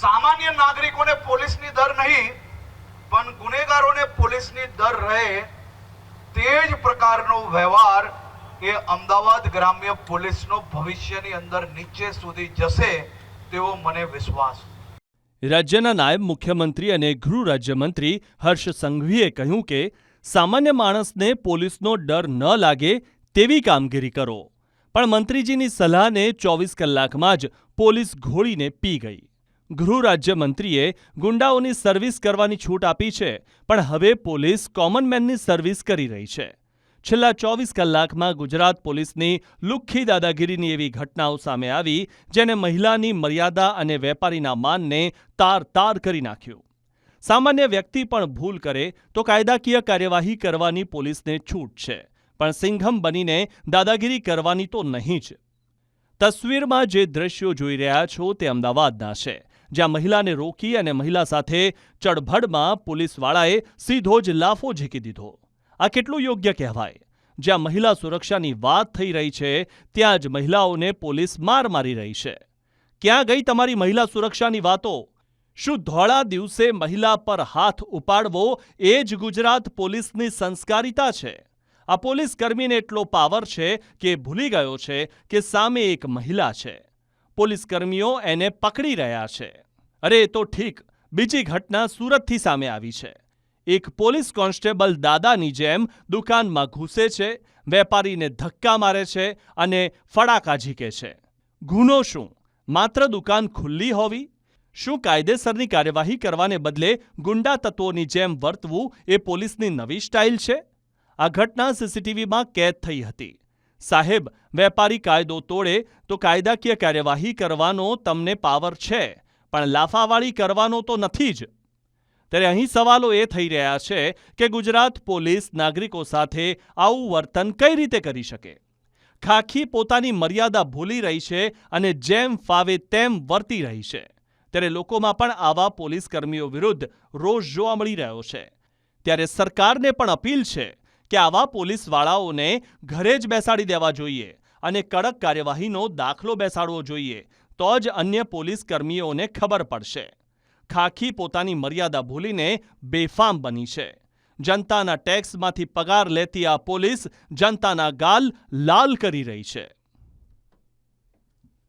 સામાન્ય નાગરિકોને પોલીસની ડર નહીં પણ ગુનેગારોને પોલીસની ડર રહે તે જ પ્રકારનો વ્યવહાર એ અમદાવાદ ગ્રામ્ય પોલીસનો ભવિષ્યની અંદર નીચે સુધી જશે તેવો મને વિશ્વાસ છે। રાજ્યના નાયબ મુખ્યમંત્રી અને ગૃહ રાજ્યમંત્રી હર્ષ સંઘવીએ કહ્યું કે સામાન્ય માણસને પોલીસનો ડર ન લાગે તેવી કામગીરી કરો, પણ મંત્રીજીની સલાહને 24 કલાકમાં જ પોલીસ ઘોળીને પી ગઈ। ગૃહ રાજ્યમંત્રીએ ગુંડાઓની સર્વિસ કરવાની છૂટ આપી છે, પણ હવે પોલીસ કોમન મેનની સર્વિસ કરી રહી છે। છેલ્લા 24 કલાકમાં ગુજરાત પોલીસની લુખ્ખી દાદાગીરીની એવી ઘટનાઓ સામે આવી જેને મહિલાની મર્યાદા અને વેપારીના માનને તાર-તાર કરી નાખ્યું। સામાન્ય વ્યક્તિ પણ ભૂલ કરે તો કાયદાકીય કાર્યવાહી કરવાની પોલીસને છૂટ છે, પણ સિંઘમ બનીને દાદાગીરી કરવાની તો નહીં જ। તસવીરમાં જે દ્રશ્યો જોઈ રહ્યા છો તે અમદાવાદના છે, જ્યાં મહિલાને રોકી અને મહિલા સાથે ચડભડમાં પોલીસવાળાએ સીધો જ લાફો ઝીકી દીધો। આ કેટલું યોગ્ય કહેવાય? જ્યાં મહિલા સુરક્ષાની વાત થઈ રહી છે ત્યાં જ મહિલાઓને પોલીસ માર મારી રહી છે। ક્યાં ગઈ તમારી મહિલા સુરક્ષાની વાતો? શું ધોળા દિવસે મહિલા પર હાથ ઉપાડવો એ જ ગુજરાત પોલીસની સંસ્કારિતા છે? આ પોલીસ કર્મીને એટલો પાવર છે કે ભૂલી ગયો છે કે સામે એક મહિલા છે। પોલીસ કર્મીઓ એને પકડી રહ્યા છે। અરે એ તો ઠીક, બીજી ઘટના સુરતથી સામે આવી છે। એક પોલીસ કોન્સ્ટેબલ દાદાની જેમ દુકાનમાં ઘૂસે છે, વેપારીને ધક્કા મારે છે અને ફડાકા ઝીકે છે। ગુનો શું? માત્ર દુકાન ખુલ્લી હોવી? શું કાયદેસરની કાર્યવાહી કરવાને બદલે ગુંડા તત્વોની જેમ વર્તવું એ પોલીસની નવી સ્ટાઇલ છે? આ ઘટના સીસીટીવીમાં કેદ થઈ હતી। સાહેબ, વેપારી કાયદો તોડે તો કાયદાકીય કાર્યવાહી કરવાનો તમને પાવર છે, પણ લાફાવાળી કરવાનો તો નથી જ। ત્યારે અહીં સવાલો એ થઈ રહ્યા છે કે ગુજરાત પોલીસ નાગરિકો સાથે આવું વર્તન કઈ રીતે કરી શકે? ખાખી પોતાની મર્યાદા ભૂલી રહી છે અને જેમ ફાવે તેમ વર્તી રહી છે। ત્યારે લોકોમાં પણ આવા પોલીસ કર્મીઓ વિરુદ્ધ રોષ જોવા મળી રહ્યો છે। ત્યારે સરકારને પણ અપીલ છે કે આવા પોલીસવાળાઓને ઘરે જ બેસાડી દેવા જોઈએ અને કડક કાર્યવાહીનો દાખલો બેસાડવો જોઈએ, તો જ અન્ય પોલીસ કર્મીઓને ખબર પડશે। ખાખી પોતાની મર્યાદા ભૂલીને બેફામ બની છે। જનતાના ટેક્સમાંથી પગાર લેતી આ પોલીસ જનતાના ગાલ લાલ કરી રહી છે।